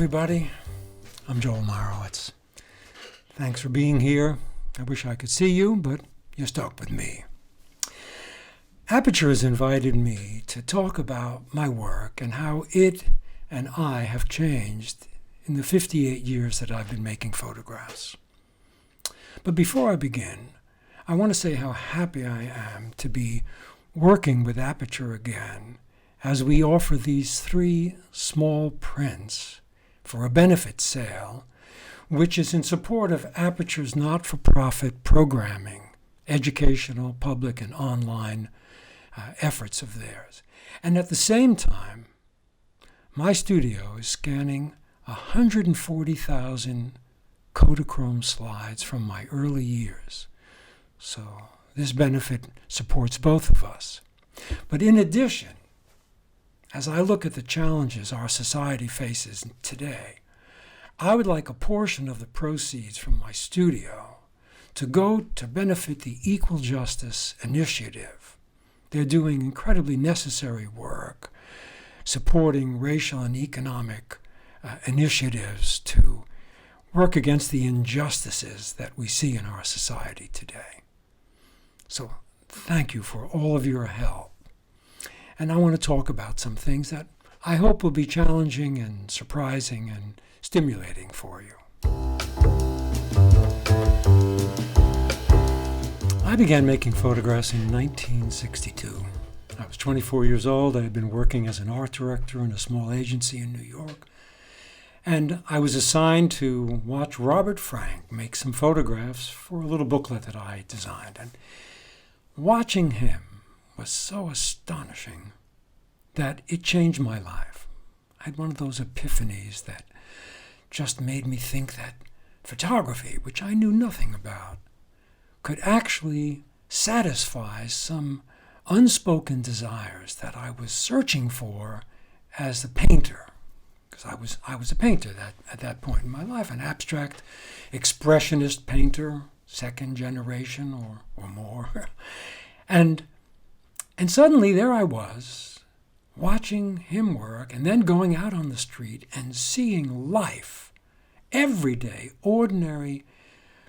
everybody. I'm Joel Meyerowitz. Thanks for being here. I wish I could see you, but you're stuck with me. Aperture has invited me to talk about my work and how it and I have changed in the 58 years that I've been making photographs. But before I begin, I want to say how happy I am to be working with Aperture again as we offer these 3 small prints for a benefit sale, which is in support of Aperture's not-for-profit programming, educational, public, and online efforts of theirs. And at the same time, my studio is scanning 140,000 Kodachrome slides from my early years. So this benefit supports both of us. But in addition, as I look at the challenges our society faces today, I would like a portion of the proceeds from my studio to go to benefit the Equal Justice Initiative. They're doing incredibly necessary work, supporting racial and economic initiatives to work against the injustices that we see in our society today. So thank you for all of your help. And I want to talk about some things that I hope will be challenging and surprising and stimulating for you. I began making photographs in 1962. I was 24 years old. I had been working as an art director in a small agency in New York. And I was assigned to watch Robert Frank make some photographs for a little booklet that I designed. And watching him was so astonishing that it changed my life. I had one of those epiphanies that just made me think that photography, which I knew nothing about, could actually satisfy some unspoken desires that I was searching for as a painter. Because I was a painter at that point in my life, an abstract expressionist painter, second generation or more. And suddenly there I was, watching him work and then going out on the street and seeing life, everyday, ordinary,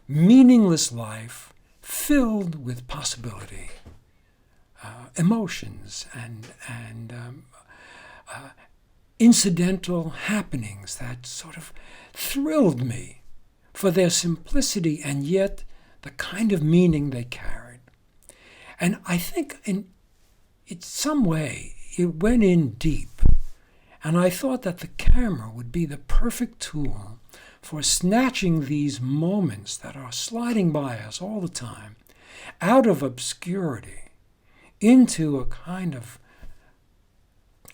meaningless life filled with possibility, emotions and incidental happenings that sort of thrilled me for their simplicity and yet the kind of meaning they carried. And I think in some way it went in deep, and I thought that the camera would be the perfect tool for snatching these moments that are sliding by us all the time out of obscurity into a kind of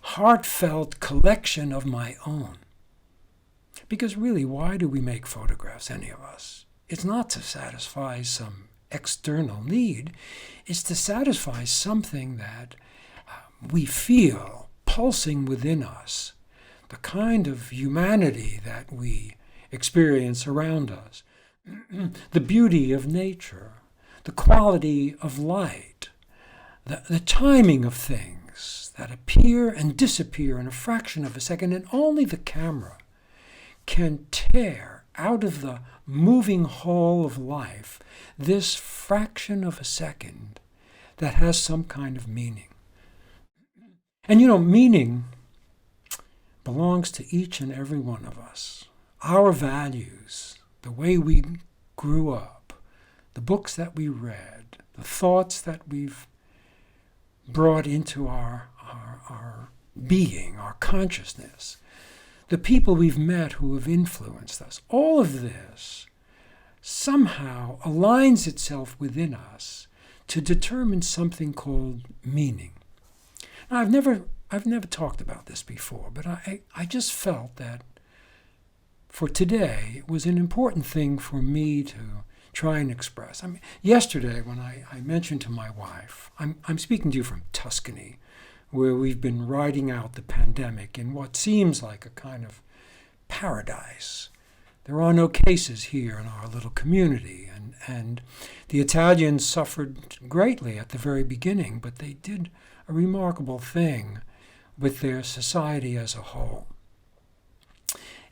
heartfelt collection of my own. Because really, why do we make photographs, any of us? It's not to satisfy some external need. It's to satisfy something that we feel pulsing within us, the kind of humanity that we experience around us, the beauty of nature, the quality of light, the timing of things that appear and disappear in a fraction of a second, and only the camera can tear out of the moving whole of life this fraction of a second that has some kind of meaning. And meaning belongs to each and every one of us. Our values, the way we grew up, the books that we read, the thoughts that we've brought into our being, our consciousness, the people we've met who have influenced us, all of this somehow aligns itself within us to determine something called meaning. Now, I've never talked about this before, but I just felt that for today it was an important thing for me to try and express. I mean, yesterday when I mentioned to my wife, I'm speaking to you from Tuscany, where we've been riding out the pandemic in what seems like a kind of paradise. There are no cases here in our little community, and the Italians suffered greatly at the very beginning, but they did a remarkable thing with their society as a whole.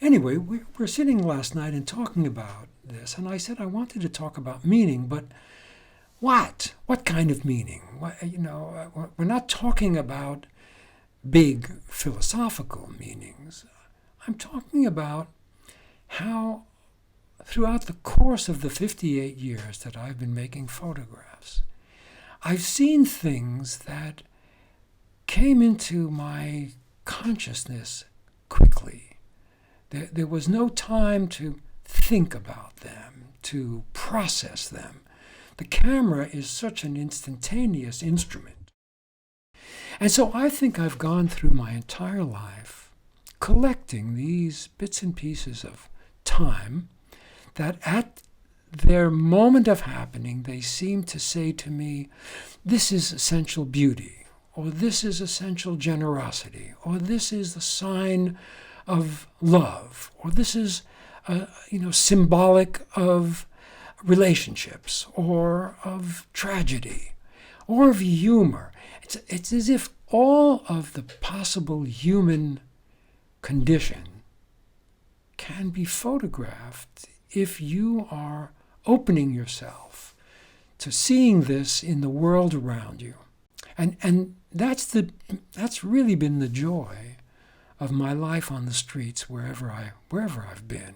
Anyway, we were sitting last night and talking about this, and I said I wanted to talk about meaning, but what? What kind of meaning? We're not talking about big philosophical meanings. I'm talking about how throughout the course of the 58 years that I've been making photographs, I've seen things that came into my consciousness quickly. There was no time to think about them, to process them. The camera is such an instantaneous instrument. And so I think I've gone through my entire life collecting these bits and pieces of time that at their moment of happening, they seem to say to me, this is essential beauty, or this is essential generosity, or this is the sign of love, or this is symbolic of relationships, or of tragedy, or of humor. It's as if all of the possible human condition can be photographed if you are opening yourself to seeing this in the world around you. And that's really been the joy of my life on the streets wherever I've been,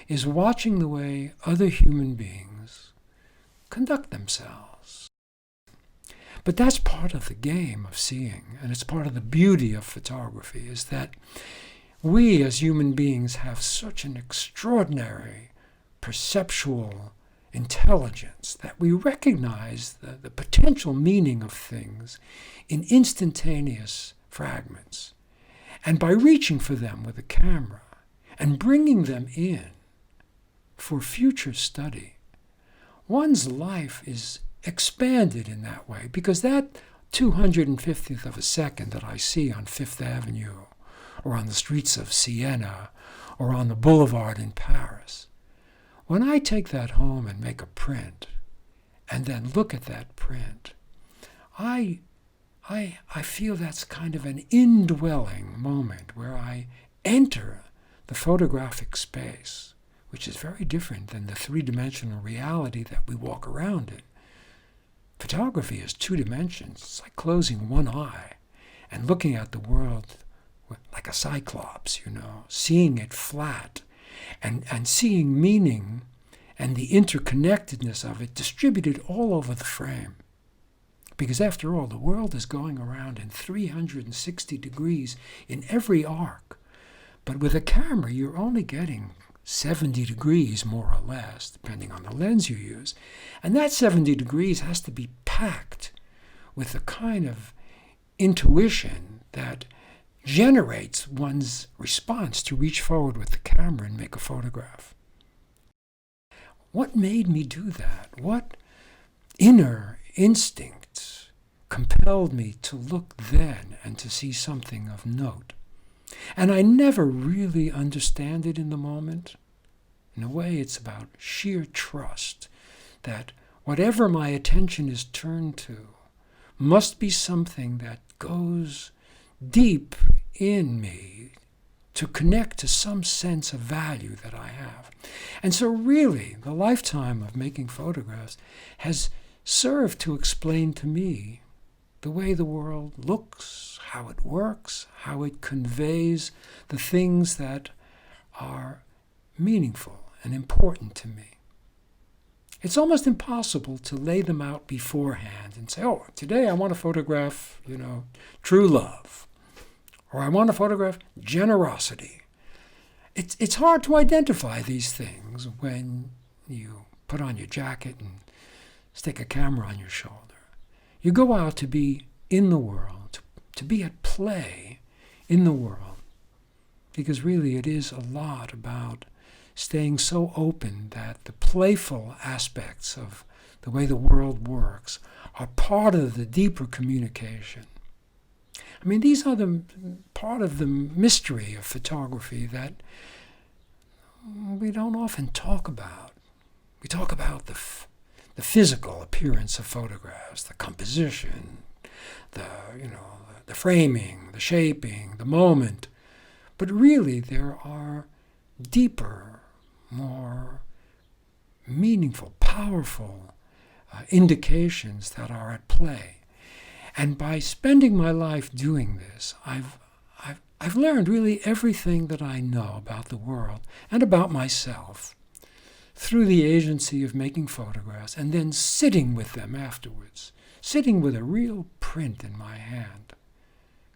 is watching the way other human beings conduct themselves. But that's part of the game of seeing, and it's part of the beauty of photography, is that we as human beings have such an extraordinary perceptual intelligence that we recognize the potential meaning of things in instantaneous fragments. And by reaching for them with a camera and bringing them in for future study, one's life is expanded in that way, because that 250th of a second that I see on Fifth Avenue or on the streets of Siena or on the boulevard in Paris, when I take that home and make a print and then look at that print, I feel that's kind of an indwelling moment where I enter the photographic space, which is very different than the three-dimensional reality that we walk around in. Photography is two dimensions. It's like closing one eye and looking at the world like a cyclops, seeing it flat and seeing meaning and the interconnectedness of it distributed all over the frame. Because after all, the world is going around in 360 degrees in every arc. But with a camera, you're only getting 70 degrees, more or less, depending on the lens you use. And that 70 degrees has to be packed with a kind of intuition that generates one's response to reach forward with the camera and make a photograph. What made me do that? What inner instincts compelled me to look then and to see something of note? And I never really understand it in the moment. In a way, it's about sheer trust that whatever my attention is turned to must be something that goes deep in me to connect to some sense of value that I have. And so really, the lifetime of making photographs has served to explain to me the way the world looks, how it works, how it conveys the things that are meaningful and important to me. It's almost impossible to lay them out beforehand and say, oh, today I want to photograph, true love, or I want to photograph generosity. It's hard to identify these things when you put on your jacket and stick a camera on your shoulder. You go out to be in the world, to be at play in the world, because really it is a lot about staying so open that the playful aspects of the way the world works are part of the deeper communication. I mean, these are the part of the mystery of photography that we don't often talk about. We talk about the physical appearance of photographs, the composition, the framing, the shaping, the moment. But really, there are deeper, more meaningful, powerful indications that are at play. And by spending my life doing this, I've learned really everything that I know about the world and about myself through the agency of making photographs and then sitting with them afterwards, sitting with a real print in my hand,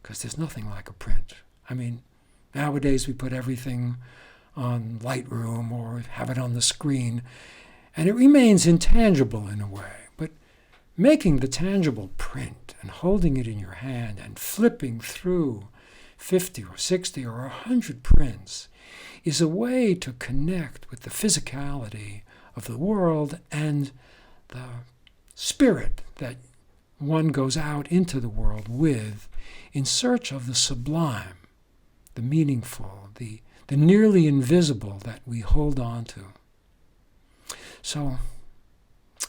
because there's nothing like a print. I mean, nowadays we put everything on Lightroom or have it on the screen, and it remains intangible in a way. But making the tangible print and holding it in your hand and flipping through 50 or 60 or 100 prints is a way to connect with the physicality of the world and the spirit that one goes out into the world with in search of the sublime, the meaningful, the nearly invisible that we hold on to. So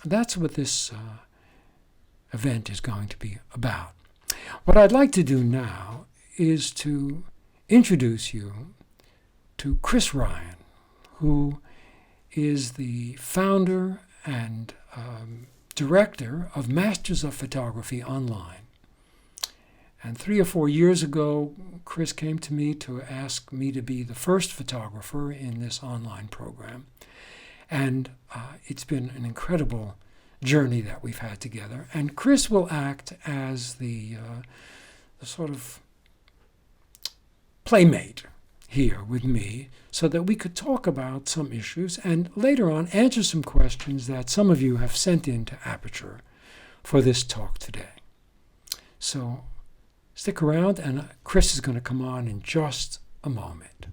that's what this event is going to be about. What I'd like to do now is to introduce you to Chris Ryan, who is the founder and director of Masters of Photography Online. And 3 or 4 years ago, Chris came to me to ask me to be the first photographer in this online program. And it's been an incredible journey that we've had together. And Chris will act as the sort of playmate here with me so that we could talk about some issues and later on answer some questions that some of you have sent in to Aperture for this talk today. So stick around, and Chris is going to come on in just a moment.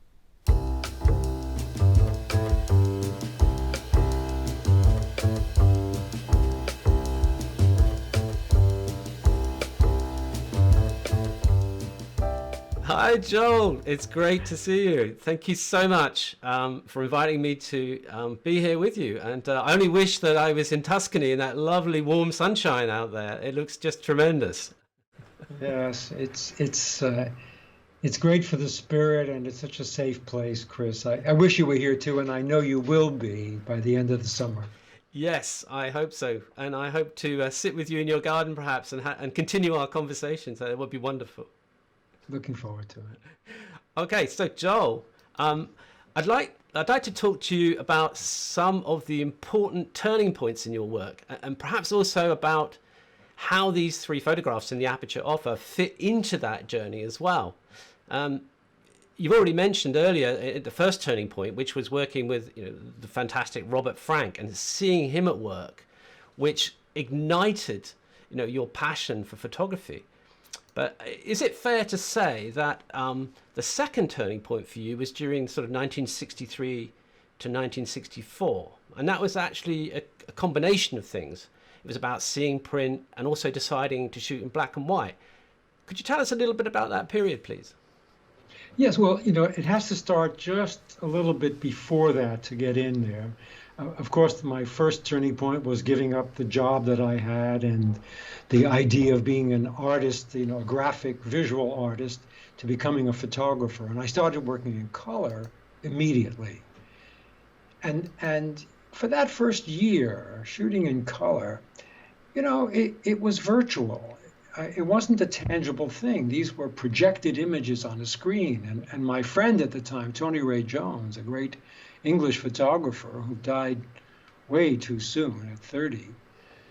Hi, Joel. It's great to see you. Thank you so much for inviting me to be here with you. And I only wish that I was in Tuscany in that lovely warm sunshine out there. It looks just tremendous. Yes, it's great for the spirit, and it's such a safe place, Chris. I wish you were here too, and I know you will be by the end of the summer. Yes, I hope so. And I hope to sit with you in your garden perhaps and continue our conversation. So it would be wonderful. Looking forward to it. Okay, so Joel, I'd like to talk to you about some of the important turning points in your work, and perhaps also about how these 3 photographs in the Aperture offer fit into that journey as well. You've already mentioned earlier the first turning point, which was working with the fantastic Robert Frank and seeing him at work, which ignited your passion for photography. But is it fair to say that the second turning point for you was during sort of 1963 to 1964? And that was actually a combination of things. It was about seeing print and also deciding to shoot in black and white. Could you tell us a little bit about that period, please? Yes, well, it has to start just a little bit before that to get in there. Of course, my first turning point was giving up the job that I had and the idea of being an artist, a graphic visual artist, to becoming a photographer. And I started working in color immediately. And for that first year, shooting in color, it was virtual. It wasn't a tangible thing. These were projected images on a screen. And my friend at the time, Tony Ray Jones, a great English photographer who died way too soon at 30,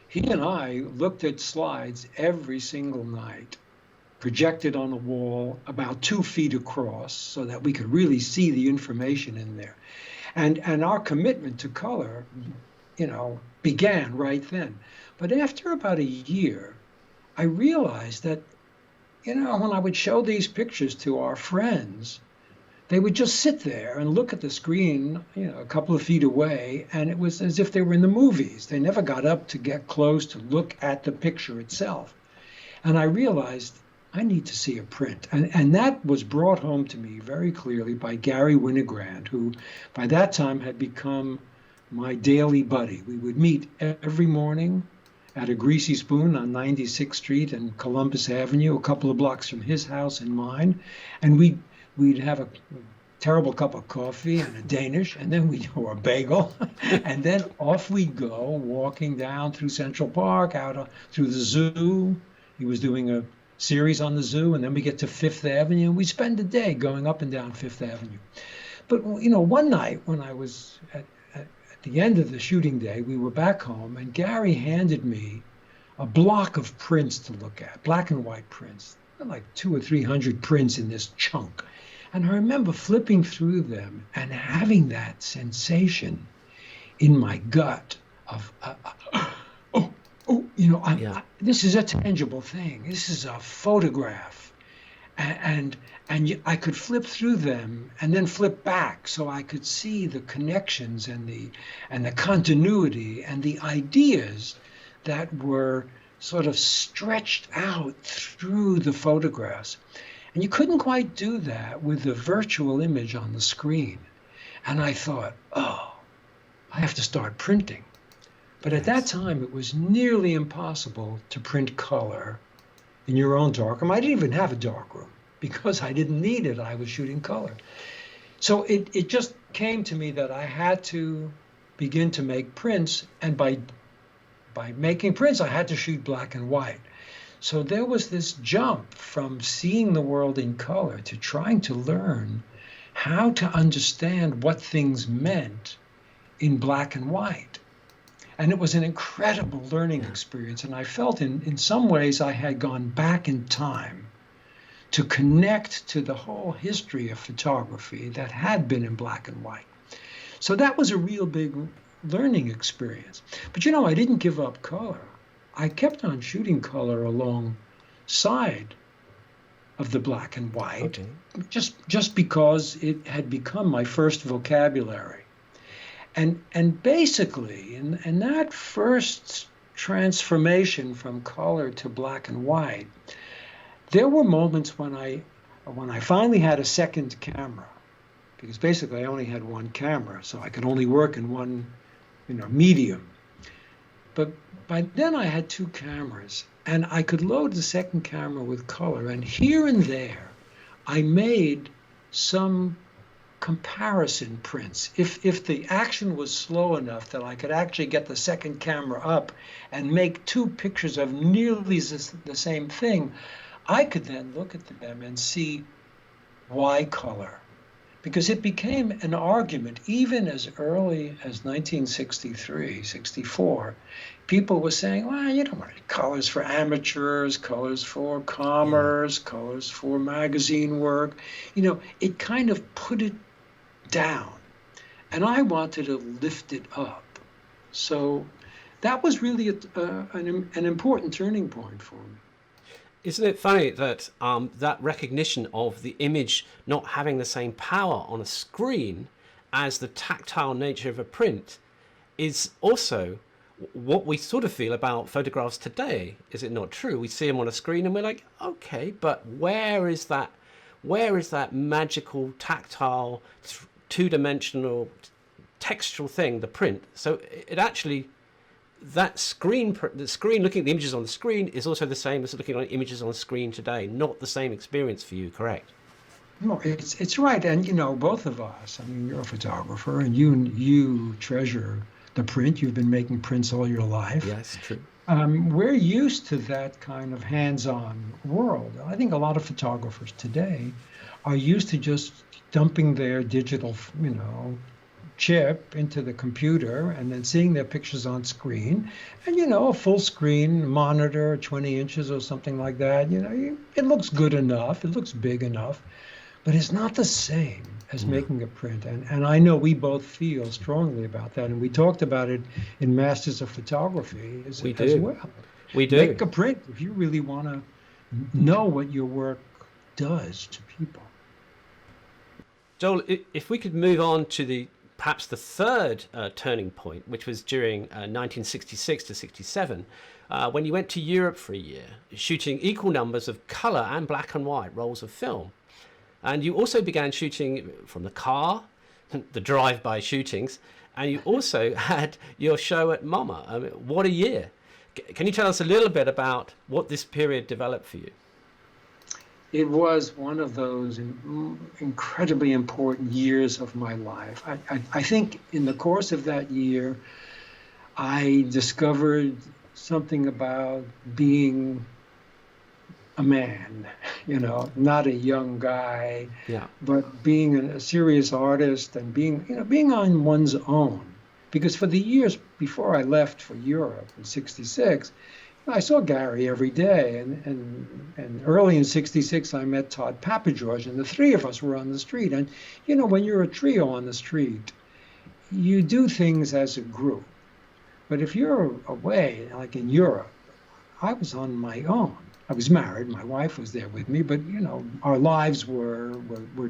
he and I looked at slides every single night, projected on a wall about 2 feet across so that we could really see the information in there. And our commitment to color, began right then. But after about a year, I realized that, when I would show these pictures to our friends, they would just sit there and look at the screen, a couple of feet away, and it was as if they were in the movies. They never got up to get close to look at the picture itself. And I realized I need to see a print. And that was brought home to me very clearly by Gary Winogrand, who by that time had become my daily buddy. We would meet every morning at a Greasy Spoon on 96th Street and Columbus Avenue, a couple of blocks from his house and mine. And we'd have a terrible cup of coffee and a Danish, and then or a bagel, and then off we'd go, walking down through Central Park, through the zoo. He was doing a series on the zoo, and then we get to Fifth Avenue, and we spend the day going up and down Fifth Avenue. But, one night when I was at the end of the shooting day, we were back home, and Gary handed me a block of prints to look at, black and white prints, like 200 or 300 prints in this chunk. And I remember flipping through them and having that sensation in my gut of, this is a tangible thing. This is a photograph. And I could flip through them and then flip back so I could see the connections and the continuity and the ideas that were sort of stretched out through the photographs. And you couldn't quite do that with the virtual image on the screen. And I thought, I have to start printing. But at that time, it was nearly impossible to print color in your own darkroom. I didn't even have a darkroom because I didn't need it. I was shooting color. So it just came to me that I had to begin to make prints. And by making prints, I had to shoot black and white. So there was this jump from seeing the world in color to trying to learn how to understand what things meant in black and white. And it was an incredible learning experience. And I felt in some ways I had gone back in time to connect to the whole history of photography that had been in black and white. So that was a real big learning experience. But I didn't give up color. I kept on shooting color alongside of the black and white, just because it had become my first vocabulary. And basically, in that first transformation from color to black and white, there were moments when I finally had a second camera, because basically I only had one camera, so I could only work in one, medium. But by then I had two cameras, and I could load the second camera with color, and here and there I made some comparison prints. If the action was slow enough that I could actually get the second camera up and make two pictures of nearly the same thing, I could then look at them and see why color. Because it became an argument, even as early as 1963, 64, people were saying, well, you don't want colors for amateurs, colors for commerce, colors for magazine work. It kind of put it down. And I wanted to lift it up. So that was really an important turning point for me. Isn't it funny that that recognition of the image not having the same power on a screen as the tactile nature of a print is also what we sort of feel about photographs today? Is it not true? We see them on a screen and we're like, okay, but where is that magical, tactile, two-dimensional, textural thing, the print? So it actually... the screen looking at the images on the screen is also the same as looking at images on the screen today. Not the same experience for you, correct? No, it's right. And, both of us, you're a photographer and you treasure the print. You've been making prints all your life. Yes, true. We're used to that kind of hands-on world. I think a lot of photographers today are used to just dumping their digital, chip into the computer and then seeing their pictures on screen, and a full screen monitor, 20 inches or something like that, it looks good enough, it looks big enough, but it's not the same as making a print. And I know we both feel strongly about that, and we talked about it in Masters of Photography as well. We do. Make a print if you really want to know what your work does to people. Joel, if we could move on to perhaps the third turning point, which was during 1966 to 67, when you went to Europe for a year, shooting equal numbers of colour and black and white rolls of film. And you also began shooting from the car, the drive-by shootings, and you also had your show at MoMA. What a year. Can you tell us a little bit about what this period developed for you? it was one of those incredibly important years of my life. I think in the course of that year, I discovered something about being a man, not a young guy, Yeah. but being a serious artist and being on one's own. Because for the years before I left for Europe in '66, I saw Gary every day. And early in '66, I met Todd Papageorge, and the three of us were on the street. And, when you're a trio on the street, you do things as a group. But if you're away, like in Europe, I was on my own. I was married. My wife was there with me, but our lives were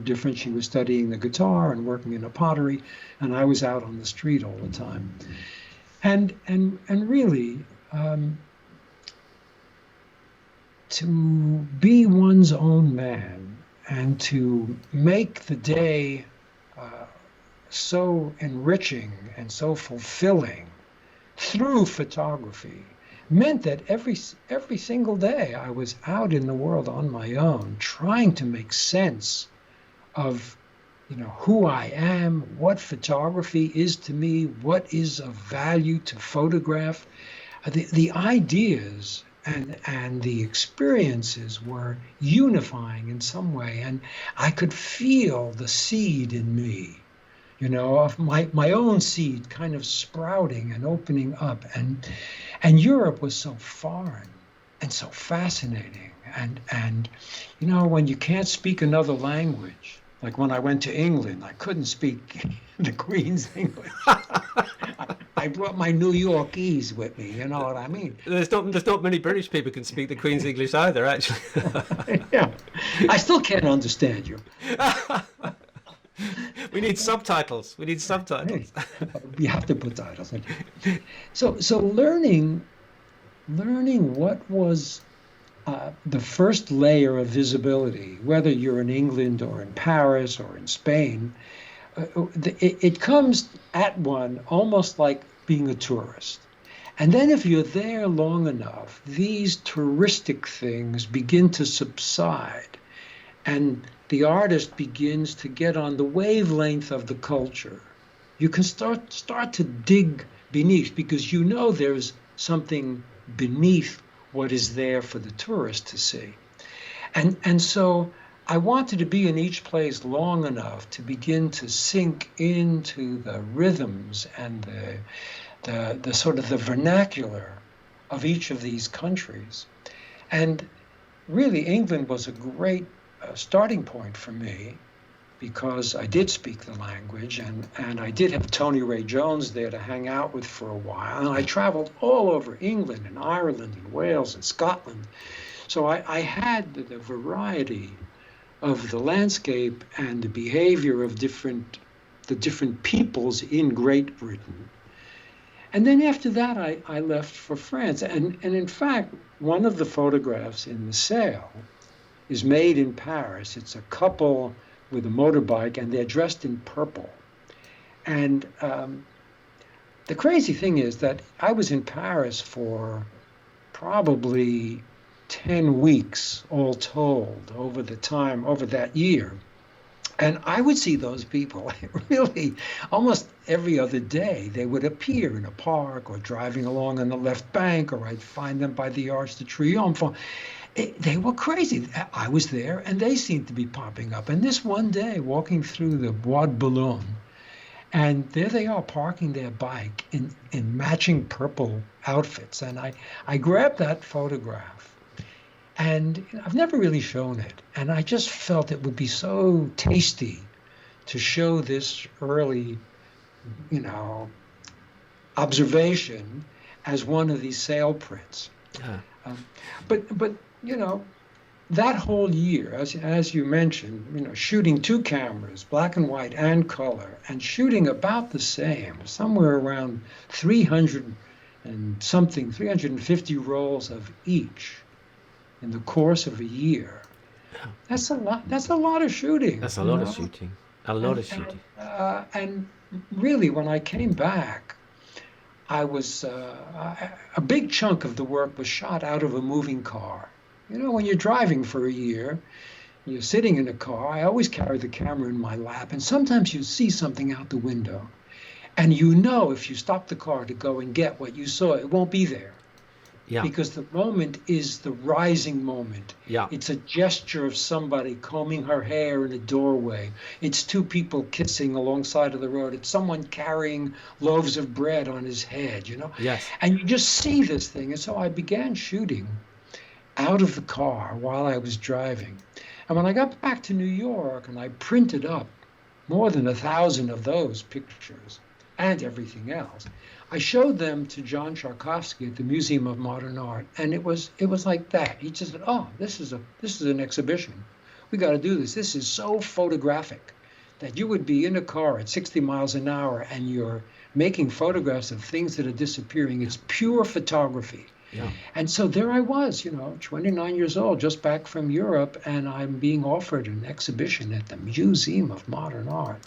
different. She was studying the guitar and working in a pottery, and I was out on the street all the time. And really, to be one's own man and to make the day so enriching and so fulfilling through photography meant that every single day I was out in the world on my own, trying to make sense of, who I am, what photography is to me, what is of value to photograph. The ideas and the experiences were unifying in some way, and I could feel the seed in me, of my own seed kind of sprouting and opening up. And Europe was so foreign and so fascinating. And when you can't speak another language, like when I went to England, I couldn't speak the Queen's English. I brought my New Yorkese with me, you know what I mean? There's not many British people who can speak the Queen's English either, actually. Yeah, I still can't understand you. We need subtitles. We have to put titles in. So learning what was the first layer of visibility, whether you're in England or in Paris or in Spain, it comes at one almost like being a tourist. And then if you're there long enough, these touristic things begin to subside, and the artist begins to get on the wavelength of the culture. You can start to dig beneath, because there's something beneath what is there for the tourist to see. And so I wanted to be in each place long enough to begin to sink into the rhythms and the sort of the vernacular of each of these countries. And really, England was a great starting point for me, because I did speak the language, and I did have Tony Ray Jones there to hang out with for a while. And I traveled all over England and Ireland and Wales and Scotland. So I had the variety of the landscape and the behavior of the different peoples in Great Britain. And then after that, I left for France. And in fact, one of the photographs in the sale is made in Paris. It's a couple with a motorbike, and they're dressed in purple. And the crazy thing is that I was in Paris for probably 10 weeks, all told, over that year. And I would see those people really almost every other day. They would appear in a park or driving along on the left bank, or I'd find them by the Arc de Triomphe. They were crazy. I was there, and they seemed to be popping up. And this one day, walking through the Bois de Boulogne, and there they are parking their bike in matching purple outfits. And I grabbed that photograph, and I've never really shown it. And I just felt it would be so tasty to show this early, observation as one of these sale prints. But that whole year, as you mentioned, shooting two cameras, black and white and color, and shooting about the same, somewhere around 350 rolls of each in the course of a year. That's a lot. That's a lot of shooting. That's a lot of shooting. And really, when I came back, I was a big chunk of the work was shot out of a moving car. You know, when you're driving for a year, you're sitting in a car, I always carry the camera in my lap, and sometimes you see something out the window, and you know if you stop the car to go and get what you saw, it won't be there. Yeah. Because the moment is the rising moment. Yeah. It's a gesture of somebody combing her hair in a doorway. It's two people kissing alongside of the road. It's someone carrying loaves of bread on his head, you know? Yes. And you just see this thing. And so I began shooting out of the car while I was driving. And when I got back to New York and I printed up more than 1,000 of those pictures and everything else, I showed them to John Charkovsky at the Museum of Modern Art, and it was like that. He just said, "Oh, this is an exhibition. We got to do this. This is so photographic that you would be in a car at 60 miles an hour and you're making photographs of things that are disappearing. It's pure photography." Yeah. And so there I was, 29 years old, just back from Europe, and I'm being offered an exhibition at the Museum of Modern Art.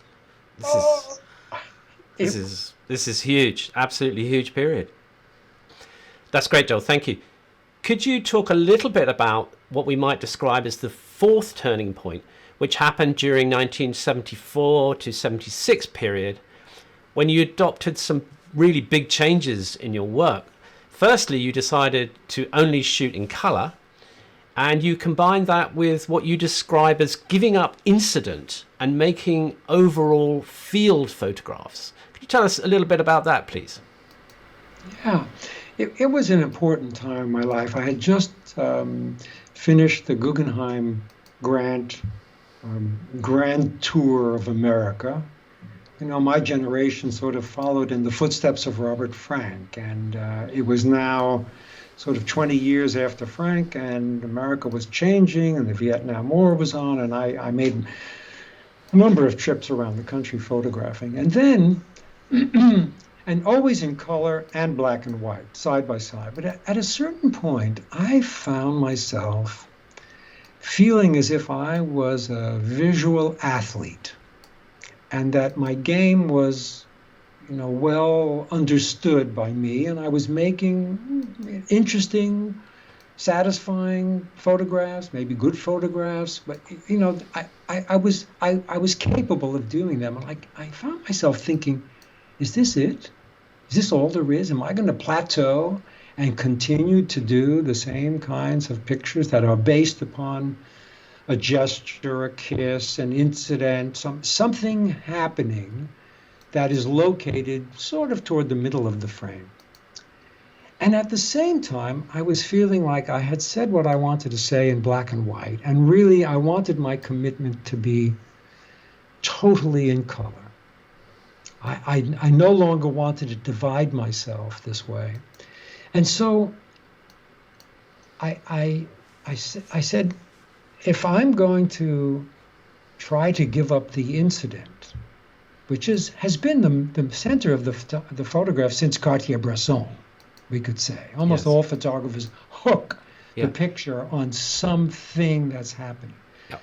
This is huge, absolutely huge period. That's great, Joel. Thank you. Could you talk a little bit about what we might describe as the fourth turning point, which happened during 1974 to 76 period, when you adopted some really big changes in your work? Firstly, you decided to only shoot in color, and you combined that with what you describe as giving up incident and making overall field photographs. Could you tell us a little bit about that, please? Yeah, it was an important time in my life. I had just finished the Guggenheim Grand Tour of America. My generation sort of followed in the footsteps of Robert Frank, and it was now sort of 20 years after Frank, and America was changing, and the Vietnam War was on, and I made a number of trips around the country photographing. And then, and always in color and black and white, side by side. But at a certain point, I found myself feeling as if I was a visual athlete, and that my game was, well understood by me, and I was making interesting, satisfying photographs, maybe good photographs, but I was capable of doing them. And I found myself thinking, is this it? Is this all there is? Am I going to plateau and continue to do the same kinds of pictures that are based upon a gesture, a kiss, an incident, something happening that is located sort of toward the middle of the frame? And at the same time, I was feeling like I had said what I wanted to say in black and white, and really I wanted my commitment to be totally in color. I no longer wanted to divide myself this way. And so I said, if I'm going to try to give up the incident, which has been the center of the photograph since Cartier-Bresson, we could say. Almost all photographers hook the picture on something that's happening. Yep.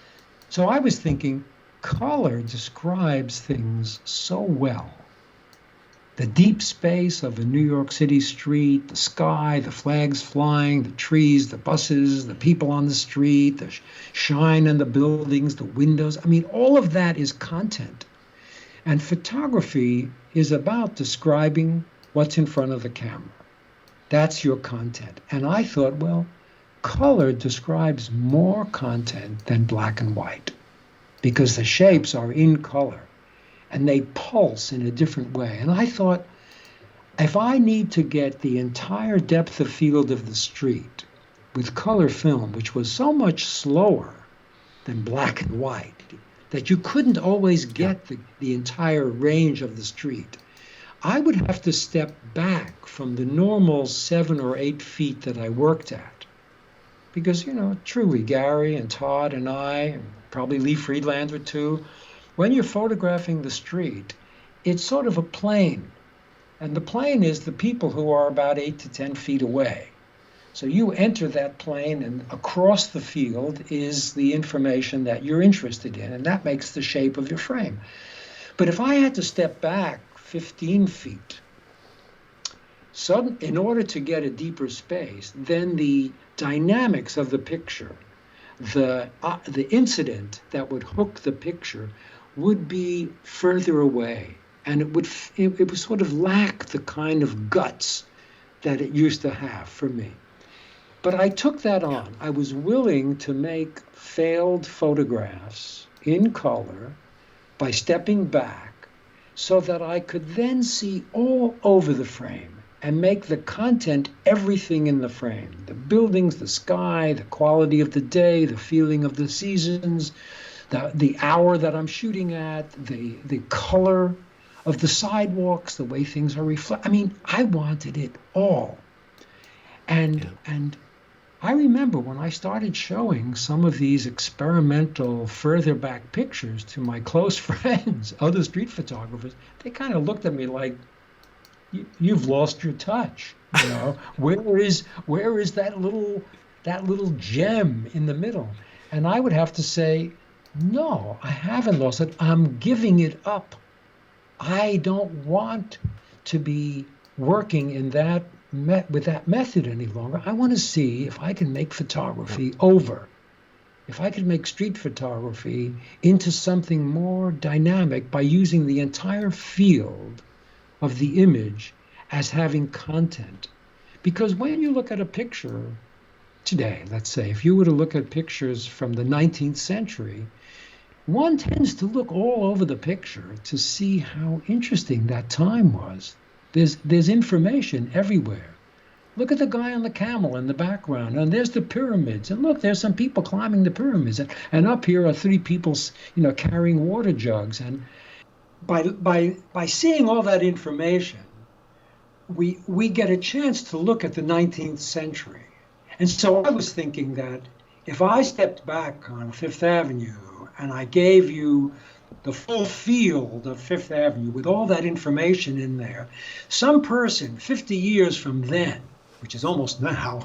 So I was thinking, color describes things so well. The deep space of a New York City street, the sky, the flags flying, the trees, the buses, the people on the street, the shine in the buildings, the windows. I mean, all of that is content. And photography is about describing what's in front of the camera. That's your content. And I thought, well, color describes more content than black and white, because the shapes are in color and they pulse in a different way. And I thought, if I need to get the entire depth of field of the street with color film, which was so much slower than black and white, that you couldn't always get the entire range of the street, I would have to step back from the normal 7 or 8 feet that I worked at. Because, truly, Gary and Todd and I, and probably Lee Friedlander too, when you're photographing the street, it's sort of a plane. And the plane is the people who are about 8 to 10 feet away. So you enter that plane, and across the field is the information that you're interested in, and that makes the shape of your frame. But if I had to step back 15 feet, in order to get a deeper space, then the dynamics of the picture, the incident that would hook the picture would be further away, and it would sort of lack the kind of guts that it used to have for me. But I took that on. I was willing to make failed photographs in color by stepping back so that I could then see all over the frame and make the content everything in the frame. The buildings, the sky, the quality of the day, the feeling of the seasons, the hour that I'm shooting at, the color of the sidewalks, the way things are reflected. I mean, I wanted it all. And I remember when I started showing some of these experimental further back pictures to my close friends, other street photographers, they kind of looked at me like, you've lost your touch. You know, where is that little gem in the middle? And I would have to say, no, I haven't lost it. I'm giving it up. I don't want to be working in that with that method any longer. I want to see if I can make photography over. If I could make street photography into something more dynamic by using the entire field of the image as having content. Because when you look at a picture today, let's say, if you were to look at pictures from the 19th century, one tends to look all over the picture to see how interesting that time was. There's information everywhere. Look at the guy on the camel in the background, and there's the pyramids, and look, there's some people climbing the pyramids, and up here are 3 people, carrying water jugs. And by seeing all that information, we get a chance to look at the 19th century. And so I was thinking that if I stepped back on Fifth Avenue and I gave you the full field of Fifth Avenue with all that information in there, some person 50 years from then, which is almost now,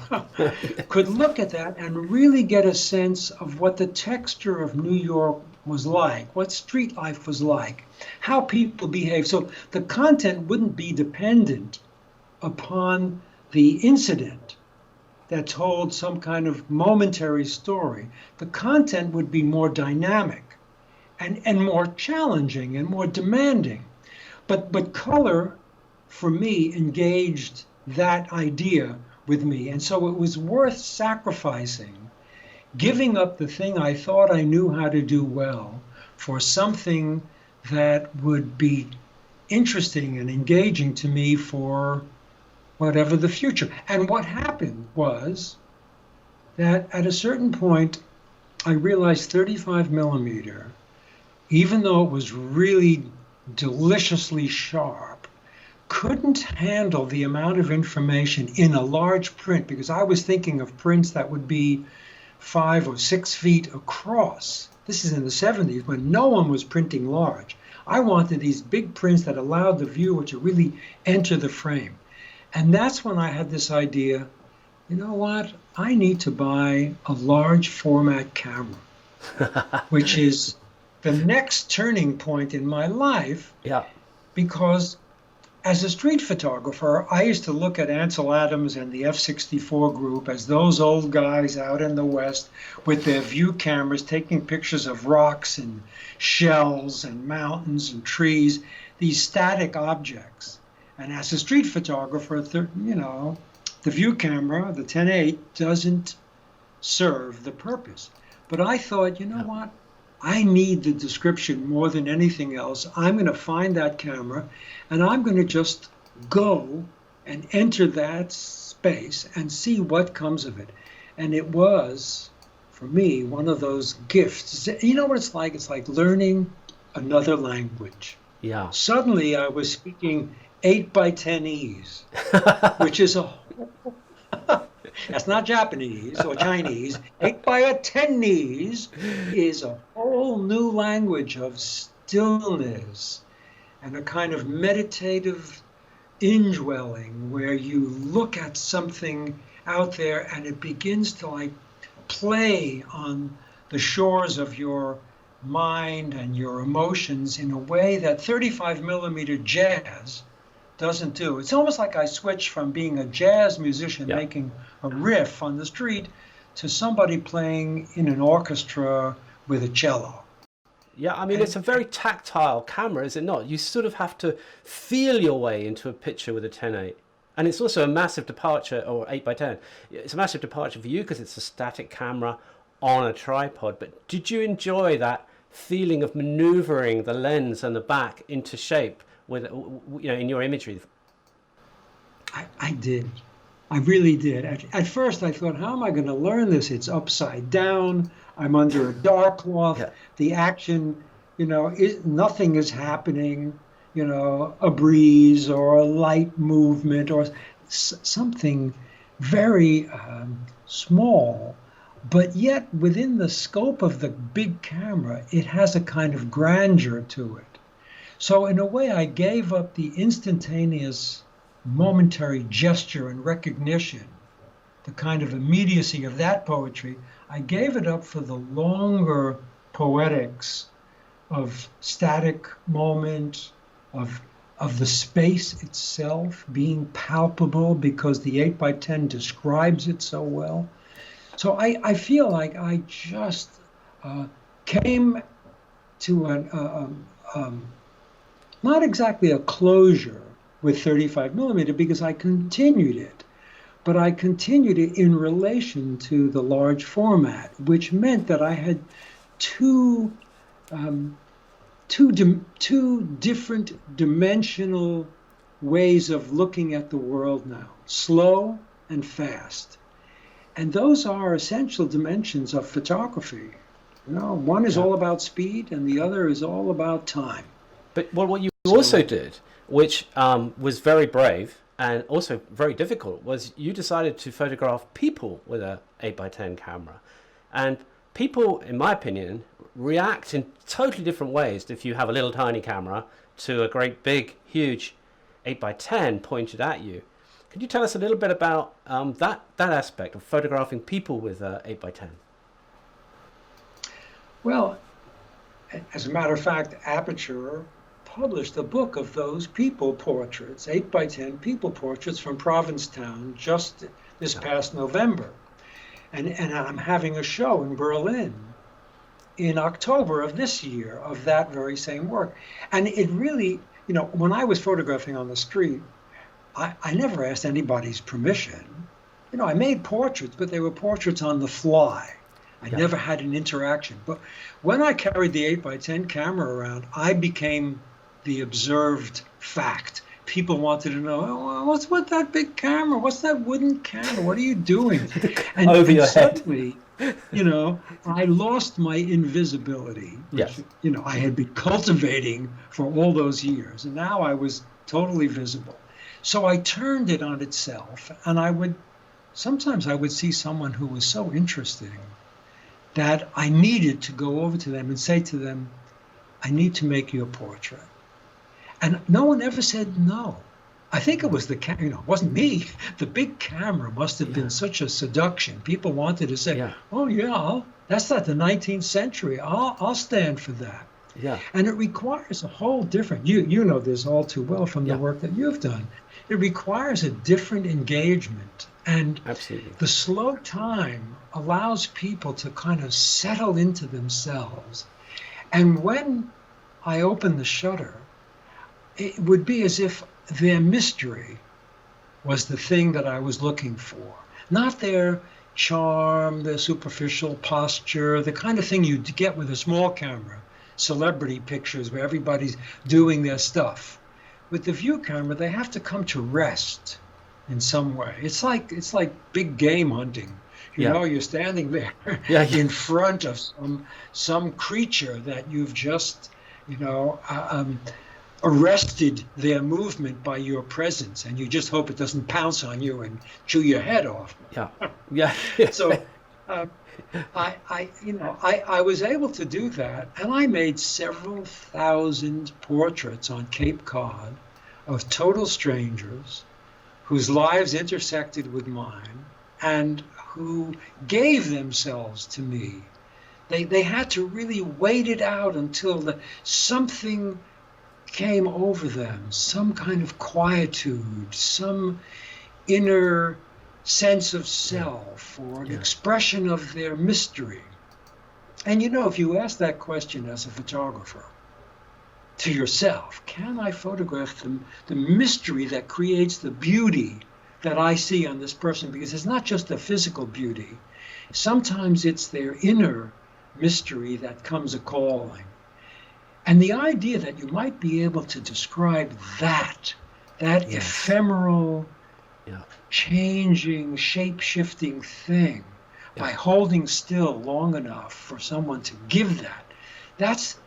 could look at that and really get a sense of what the texture of New York was like, what street life was like, how people behave. So the content wouldn't be dependent upon the incident that told some kind of momentary story. The content would be more dynamic and more challenging and more demanding. But color, for me, engaged that idea with me. And so it was worth sacrificing, giving up the thing I thought I knew how to do well for something that would be interesting and engaging to me for whatever the future. And what happened was that at a certain point, I realized 35 millimeter, even though it was really deliciously sharp, couldn't handle the amount of information in a large print, because I was thinking of prints that would be 5 or 6 feet across. This is in the 70s when no one was printing large. I wanted these big prints that allowed the viewer to really enter the frame. And that's when I had this idea, you know what, I need to buy a large format camera, which is the next turning point in my life. Yeah. Because as a street photographer, I used to look at Ansel Adams and the F-64 group as those old guys out in the West with their view cameras taking pictures of rocks and shells and mountains and trees, these static objects. And as a street photographer, the view camera, the 10-8, doesn't serve the purpose. But I thought, you know what? I need the description more than anything else. I'm going to find that camera, and I'm going to just go and enter that space and see what comes of it. And it was, for me, one of those gifts. You know what it's like? It's like learning another language. Yeah. Suddenly I was speaking 8x10-ese, which is that's not Japanese or Chinese. 8x10-ese is a whole new language of stillness and a kind of meditative indwelling where you look at something out there and it begins to like play on the shores of your mind and your emotions in a way that 35 millimeter jazz doesn't do. It's almost like I switched from being a jazz musician Yeah. making a riff on the street to somebody playing in an orchestra with a cello. Yeah, I mean, it's a very tactile camera, is it not? You sort of have to feel your way into a picture with a 10.8. And it's also a massive departure, or 8x10. It's a massive departure for you because it's a static camera on a tripod. But did you enjoy that feeling of maneuvering the lens and the back into shape with, in your imagery? I did. I really did. At first, I thought, how am I going to learn this? It's upside down. I'm under a dark cloth. Yeah. The action, nothing is happening. A breeze or a light movement or something very small. But yet, within the scope of the big camera, it has a kind of grandeur to it. So in a way, I gave up the instantaneous momentary gesture and recognition, the kind of immediacy of that poetry. I gave it up for the longer poetics of static moment, of the space itself being palpable because the 8x10 describes it so well. So I feel like I just came to not exactly a closure with 35 millimeter because I continued it, but I continued it in relation to the large format, which meant that I had two different dimensional ways of looking at the world now, slow and fast. And those are essential dimensions of photography. One is all about speed and the other is all about time. But what you also did, which was very brave and also very difficult, was you decided to photograph people with a 8x10 camera. And people, in my opinion, react in totally different ways if you have a little tiny camera to a great big, huge 8x10 pointed at you. Could you tell us a little bit about that aspect of photographing people with 8x10? Well, as a matter of fact, Aperture published a book of those people portraits, 8x10 people portraits from Provincetown just this past November. And I'm having a show in Berlin in October of this year of that very same work. And it really, when I was photographing on the street, I never asked anybody's permission. I made portraits, but they were portraits on the fly. I never had an interaction. But when I carried the 8x10 camera around, I became the observed fact. People wanted to know, what's with that big camera? What's that wooden camera? What are you doing? And, Over your suddenly, I lost my invisibility, which, I had been cultivating for all those years. And now I was totally visible. So I turned it on itself, and sometimes I would see someone who was so interesting that I needed to go over to them and say to them, I need to make you a portrait. And no one ever said no. I think it was it wasn't me. The big camera must have been such a seduction. People wanted to say, that's not the 19th century. I'll stand for that. Yeah. And it requires a whole different, you know this all too well from the work that you've done. It requires a different engagement. And absolutely, the slow time allows people to kind of settle into themselves. And when I open the shutter, it would be as if their mystery was the thing that I was looking for. Not their charm, their superficial posture, the kind of thing you get with a small camera, celebrity pictures where everybody's doing their stuff. With the view camera, they have to come to rest in some way. It's like big game hunting. You're standing there in front of some creature that you've just, arrested their movement by your presence, and you just hope it doesn't pounce on you and chew your head off. So I was able to do that, and I made several thousand portraits on Cape Cod of total strangers whose lives intersected with mine and who gave themselves to me. They had to really wait it out until something came over them, some kind of quietude, some inner sense of self, or an expression of their mystery. And you know, if you ask that question as a photographer to yourself, can I photograph the mystery that creates the beauty that I see on this person? Because it's not just the physical beauty. Sometimes it's their inner mystery that comes a calling. And the idea that you might be able to describe that ephemeral, changing, shape-shifting thing by holding still long enough for someone to give that's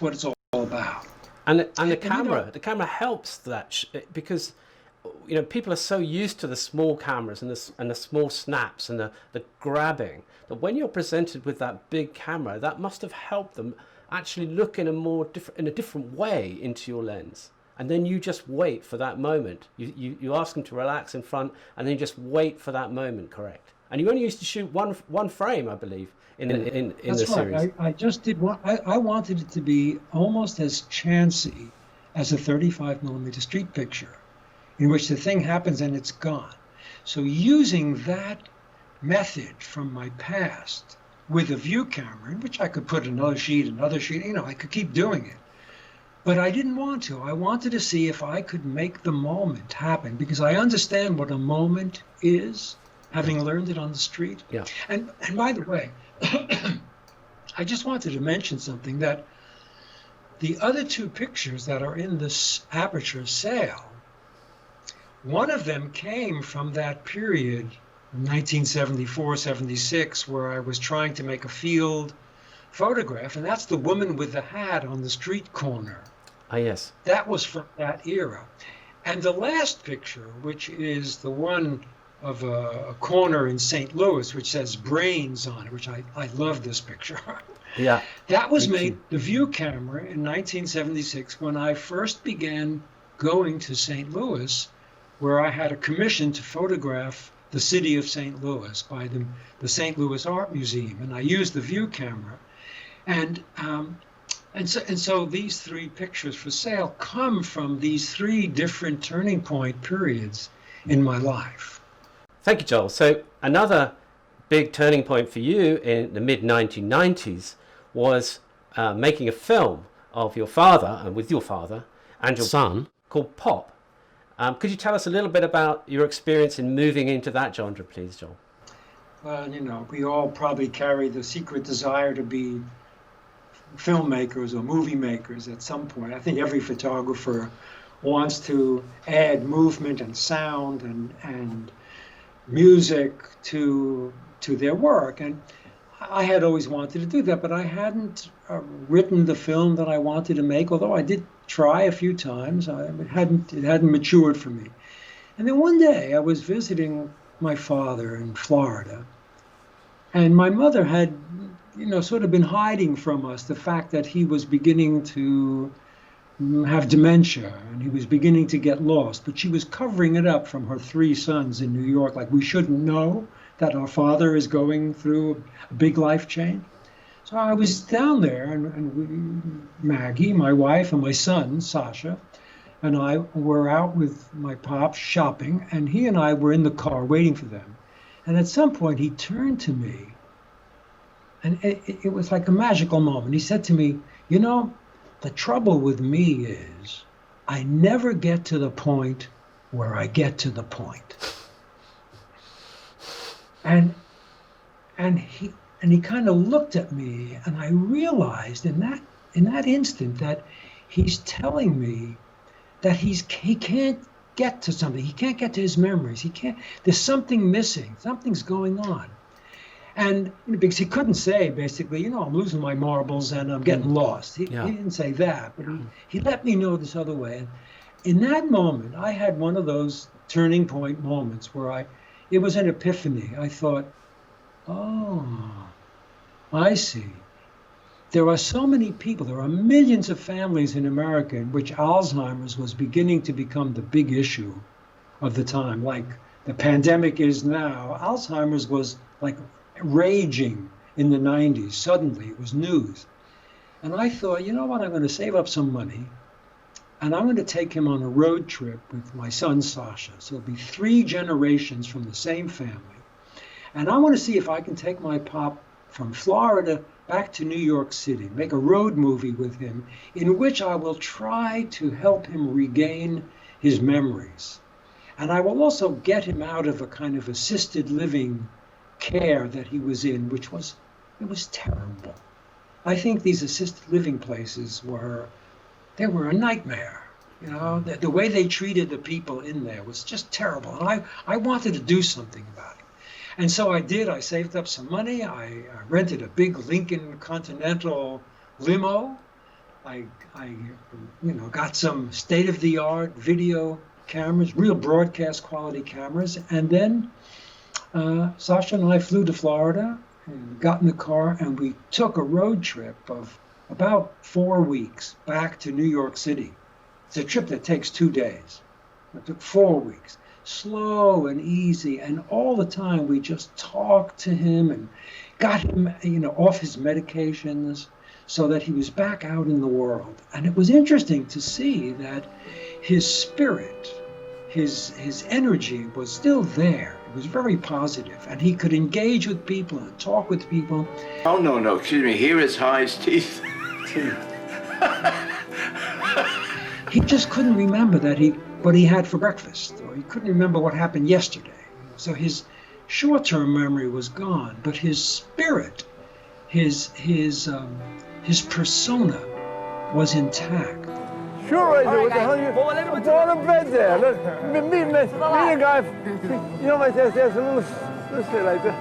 what it's all about. And the camera helps that because people are so used to the small cameras and the small snaps and the grabbing, that when you're presented with that big camera, that must have helped them actually look in a different way into your lens. And then you just wait for that moment. You ask them to relax in front, and then you just wait for that moment, correct? And you only used to shoot one frame, I believe, in the series. I just did one. I wanted it to be almost as chancy as a 35mm street picture, in which the thing happens and it's gone. So using that method from my past with a view camera, in which I could put another sheet, I could keep doing it. But I didn't want to. I wanted to see if I could make the moment happen, because I understand what a moment is, having learned it on the street. Yeah. And by the way, I just wanted to mention something, that the other two pictures that are in this Aperture sale, one of them came from that period, 1974, 76, where I was trying to make a field photograph, and that's the woman with the hat on the street corner. Ah, yes. That was from that era. And the last picture, which is the one of a corner in St. Louis, which says brains on it, which I love this picture. Yeah. That was made, the view camera, in 1976, when I first began going to St. Louis, where I had a commission to photograph the city of St. Louis by the St. Louis Art Museum, and I used the view camera. And so these three pictures for sale come from these three different turning point periods in my life. Thank you, Joel. So another big turning point for you in the mid-1990s was making a film of your father, and with your father and your son, called Pop. Could you tell us a little bit about your experience in moving into that genre, please, Joel? Well, we all probably carry the secret desire to be filmmakers or movie makers at some point. I think every photographer wants to add movement and sound and music to their work. And I had always wanted to do that, but I hadn't written the film that I wanted to make, although I did try a few times. It hadn't matured for me. And then one day I was visiting my father in Florida, and my mother had sort of been hiding from us the fact that he was beginning to have dementia and he was beginning to get lost, but she was covering it up from her three sons in New York, like we shouldn't know that our father is going through a big life change. So I was down there, and Maggie, my wife, and my son, Sasha, and I were out with my pops shopping, and he and I were in the car waiting for them. And at some point he turned to me, and it was like a magical moment. He said to me, the trouble with me is I never get to the point where I get to the point. And he kind of looked at me, and I realized in that instant that he's telling me that he can't get to something. He can't get to his memories. There's something missing. Something's going on. And because he couldn't say, basically, I'm losing my marbles and I'm getting lost. He didn't say that, but he let me know this other way. And in that moment, I had one of those turning point moments where it was an epiphany. I thought, oh, I see. There are so many people, there are millions of families in America in which Alzheimer's was beginning to become the big issue of the time. Like the pandemic is now, Alzheimer's was like raging in the 90s. Suddenly it was news. And I thought, you know what, I'm going to save up some money And I'm going to take him on a road trip with my son, Sasha. So it'll be 3 generations from the same family. And I want to see if I can take my pop from Florida back to New York City, make a road movie with him in which I will try to help him regain his memories. And I will also get him out of a kind of assisted living care that he was in, which was, it was terrible. I think these assisted living places were a nightmare. You know, the way they treated the people in there was just terrible. And I wanted to do something about it. And so I did. I saved up some money. I rented a big Lincoln Continental limo. I got some state-of-the-art video cameras, real broadcast quality cameras. And then Sasha and I flew to Florida and got in the car, and we took a road trip of about 4 weeks back to New York City. It's a trip that takes 2 days. It took 4 weeks. Slow and easy, and all the time we just talked to him and got him, off his medications so that he was back out in the world. And it was interesting to see that his spirit, his energy was still there. It was very positive, and he could engage with people and talk with people. Oh, no, excuse me. Here is High's teeth. He just couldn't remember what he had for breakfast, or he couldn't remember what happened yesterday. So his short-term memory was gone, but his spirit, his persona was intact. Sure I do. What the hell you? I'm on a bed there. Look, me and a guy. There's a little shit like that.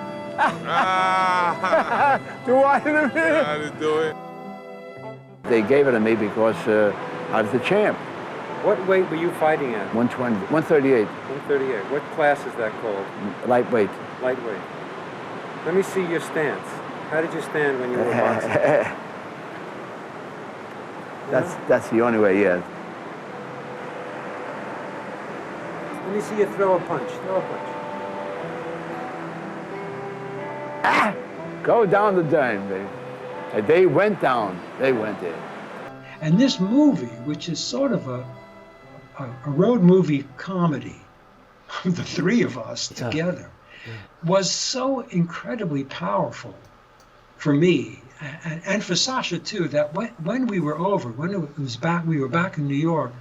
Do I do it? They gave it to me because I was the champ. What weight were you fighting at? 120, 138. 138. What class is that called? Lightweight. Lightweight. Let me see your stance. How did you stand when you were boxing? That's the only way, yeah. Let me see you throw a punch. Throw a punch. Ah! Go down the dime, baby. And they went down. They went in. And this movie, which is sort of a road movie comedy, the 3 of us together, was so incredibly powerful for me and for Sasha too, that when we were over, when it was back, we were back in New York,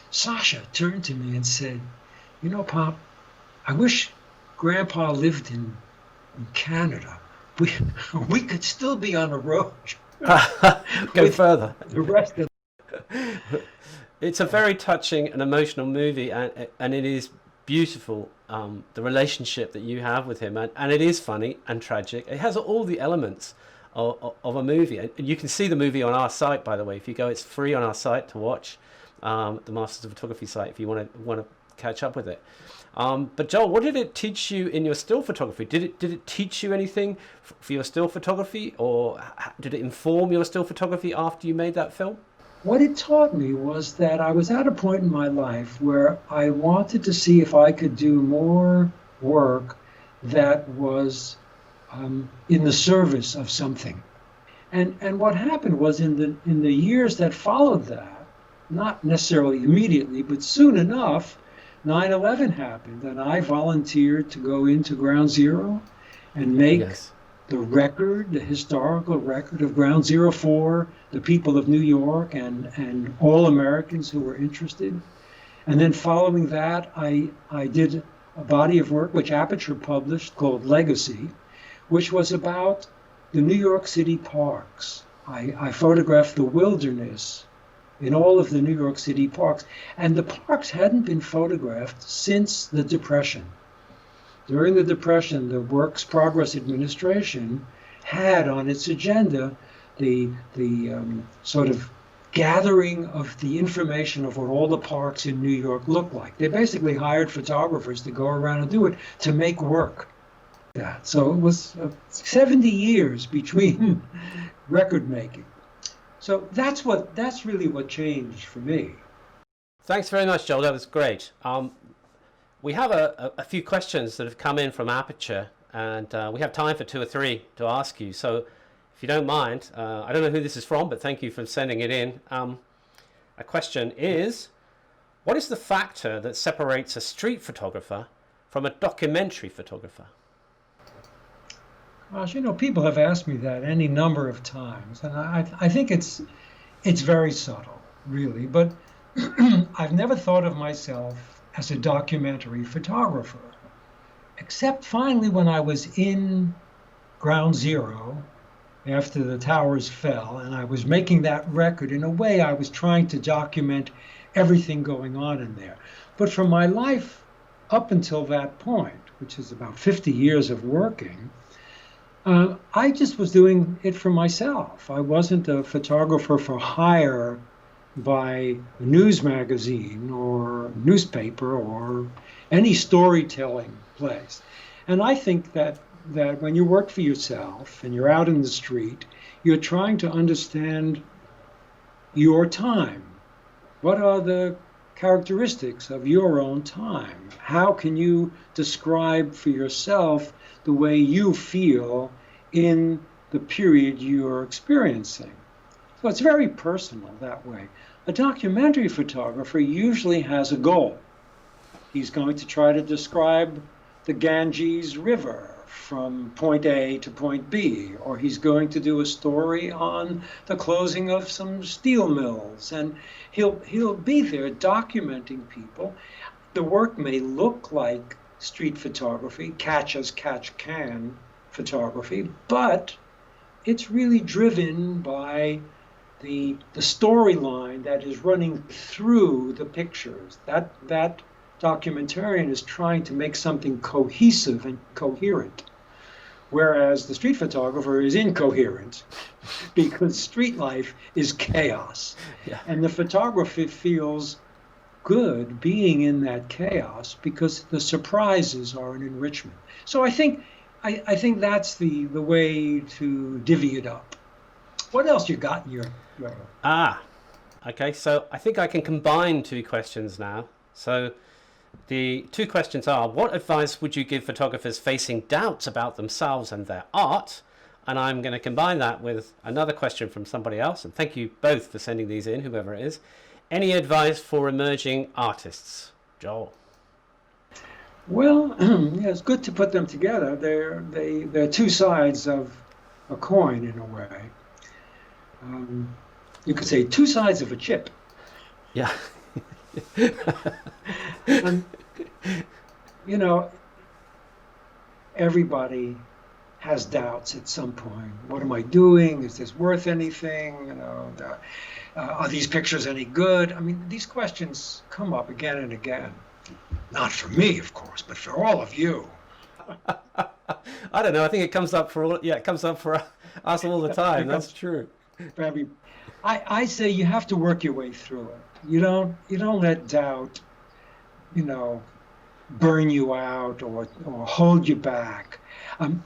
Sasha turned to me and said, Pop, I wish Grandpa lived in Canada. We could still be on the road. Go further. The rest of It's a very touching and emotional movie, and it is beautiful, the relationship that you have with him, and it is funny and tragic. It has all the elements of a movie, and you can see the movie on our site, by the way. If you go, it's free on our site to watch, the Masters of Photography site, if you want to catch up with it. But Joel, what did it teach you in your still photography? Did it teach you anything for your still photography, or did it inform your still photography after you made that film? What it taught me was that I was at a point in my life where I wanted to see if I could do more work that was in the service of something. And what happened was in the years that followed that, not necessarily immediately, but soon enough, 9/11 happened, and I volunteered to go into Ground Zero and make the record, the historical record of Ground Zero for the people of New York and all Americans who were interested. And then following that, I did a body of work which Aperture published called Legacy, which was about the New York City parks. I photographed the wilderness in all of the New York City parks. And the parks hadn't been photographed since the Depression. During the Depression, the Works Progress Administration had on its agenda the sort of gathering of the information of what all the parks in New York looked like. They basically hired photographers to go around and do it, to make work. So it was 70 years between record making. So that's really what changed for me. Thanks very much, Joel. That was great. We have a few questions that have come in from Aperture, and we have time for 2 or 3 to ask you. So if you don't mind, I don't know who this is from, but thank you for sending it in. A question is, What is the factor that separates a street photographer from a documentary photographer? Gosh, people have asked me that any number of times, and I think it's very subtle, really. But I've never thought of myself as a documentary photographer, except finally when I was in Ground Zero after the towers fell, and I was making that record. In a way, I was trying to document everything going on in there. But for my life up until that point, which is about 50 years of working, I just was doing it for myself. I wasn't a photographer for hire by a news magazine or newspaper or any storytelling place. And I think that when you work for yourself and you're out in the street, you're trying to understand your time. What are the characteristics of your own time? How can you describe for yourself the way you feel in the period you're experiencing? So it's very personal that way. A documentary photographer usually has a goal. He's going to try to describe the Ganges River from point A to point B, or he's going to do a story on the closing of some steel mills, and he'll be there documenting people. The work may look like street photography, catch as catch can photography, but it's really driven by the storyline that is running through the pictures. That documentarian is trying to make something cohesive and coherent, whereas the street photographer is incoherent because street life is chaos. Yeah. And the photography feels good being in that chaos because the surprises are an enrichment. So I think that's the way to divvy it up. What else you got in your okay, so I think I can combine two questions now. So the two questions are, what advice would you give photographers facing doubts about themselves and their art? And I'm going to combine that with another question from somebody else. And thank you both for sending these in, whoever it is. Any advice for emerging artists? Joel. Well, yeah, it's good to put them together. They're two sides of a coin in a way. You could say two sides of a chip. Yeah. Everybody has doubts at some point. What am I doing? Is this worth anything? Are these pictures any good? I mean, these questions come up again and again. Not for me, of course, but for all of you. I don't know. I think it comes up for us all the time. That's true. I say you have to work your way through it. You don't let doubt, burn you out or hold you back.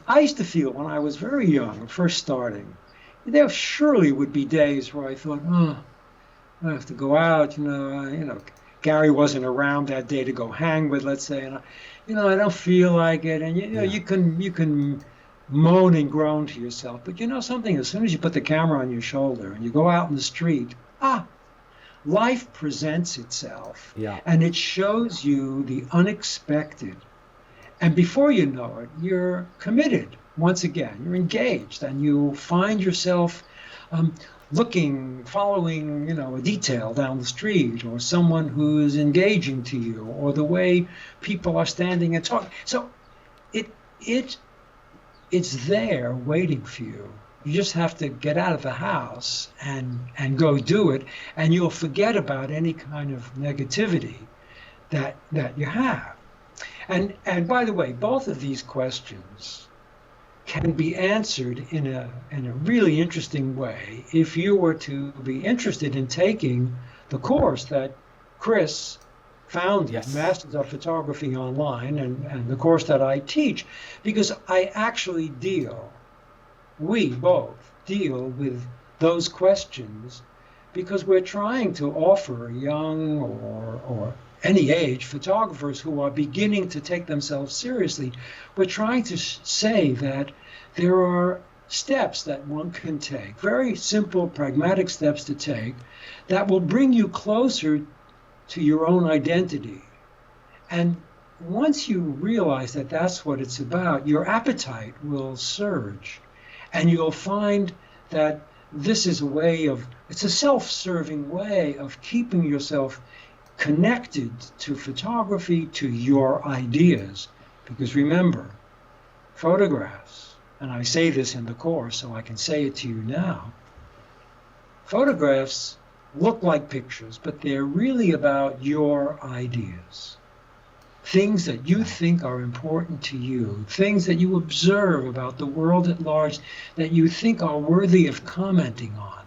I used to feel when I was very young, first starting, there surely would be days where I thought, I have to go out. Gary wasn't around that day to go hang with, let's say, and I don't feel like it. And you can moan and groan to yourself, but something, as soon as you put the camera on your shoulder and you go out in the street, life presents itself, and it shows you the unexpected, and before you know it, you're committed once again. You're engaged, and you find yourself following a detail down the street, or someone who is engaging to you, or the way people are standing and talking. So it's there waiting for you. You just have to get out of the house and go do it, and you'll forget about any kind of negativity that you have. And by the way, both of these questions can be answered in a really interesting way if you were to be interested in taking the course that Chris founded, Masters of Photography Online, and the course that I teach, because I actually we both deal with those questions, because we're trying to offer young or any age photographers who are beginning to take themselves seriously. We're trying to say that there are steps that one can take, very simple, pragmatic steps to take, that will bring you closer to your own identity. And once you realize that that's what it's about, your appetite will surge. And you'll find that this is a way of, it's a self-serving way of keeping yourself connected to photography, to your ideas. Because remember, photographs, and I say this in the course so I can say it to you now, photographs look like pictures, but they're really about your ideas. Things that you think are important to you, things that you observe about the world at large that you think are worthy of commenting on.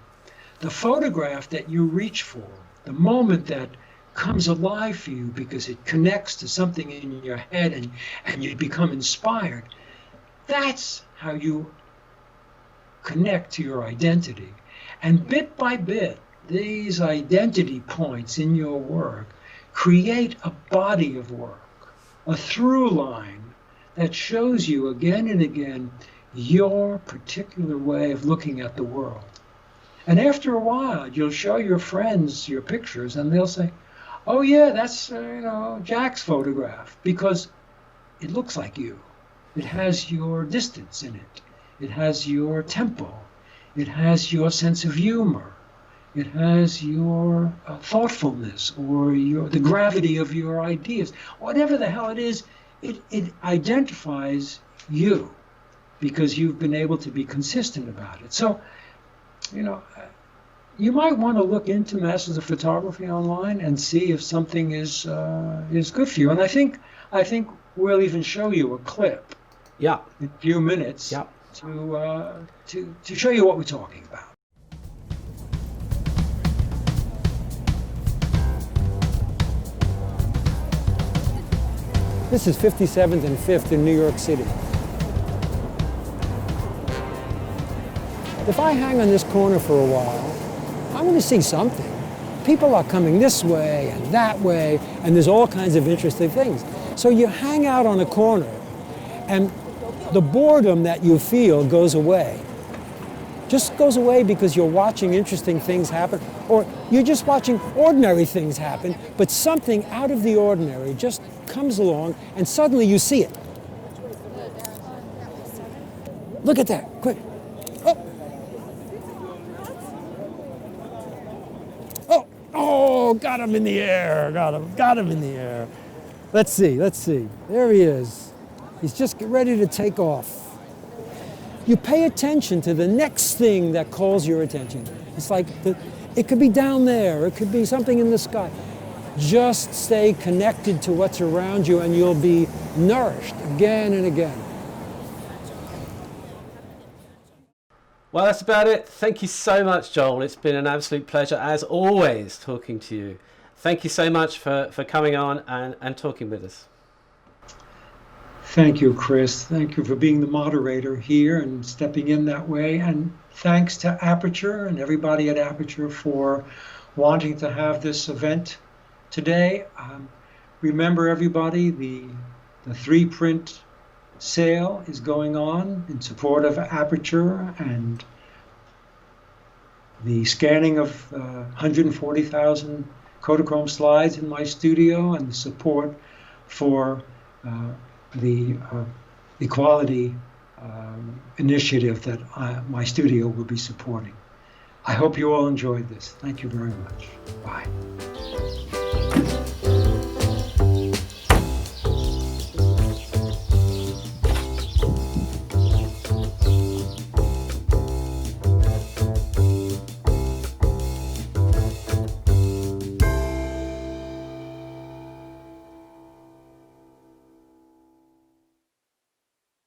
The photograph that you reach for, the moment that comes alive for you because it connects to something in your head and you become inspired, that's how you connect to your identity. And bit by bit, these identity points in your work create a body of work, a through line that shows you again and again your particular way of looking at the world. And after a while, you'll show your friends your pictures and they'll say, oh yeah, that's Jack's photograph, because it looks like you. It has your distance in it. It has your tempo. It has your sense of humor. It has your thoughtfulness or the gravity of your ideas. Whatever the hell it is, it identifies you because you've been able to be consistent about it. So, you might want to look into Masters of Photography online and see if something is good for you. And I think we'll even show you a clip. Yeah. In a few minutes. Yeah. To show you what we're talking about. This is 57th and 5th in New York City. If I hang on this corner for a while, I want to see something. People are coming this way and that way, and there's all kinds of interesting things. So you hang out on a corner, and the boredom that you feel goes away. Just goes away because you're watching interesting things happen, or you're just watching ordinary things happen, but something out of the ordinary just comes along and suddenly you see it. Look at that, quick. Oh, got him in the air, got him in the air. Let's see, there he is. He's just ready to take off. You pay attention to the next thing that calls your attention. It's like, it could be down there, it could be something in the sky. Just stay connected to what's around you and you'll be nourished again and again. Well, that's about it. Thank you so much, Joel. It's been an absolute pleasure, as always, talking to you. Thank you so much for coming on and talking with us. Thank you, Chris. Thank you for being the moderator here and stepping in that way. And thanks to Aperture and everybody at Aperture for wanting to have this event today. Remember, everybody, the 3-print sale is going on in support of Aperture, and the scanning of 140,000 Kodachrome slides in my studio, and the support for the equality initiative that my studio will be supporting. I hope you all enjoyed this. Thank you very much. Bye.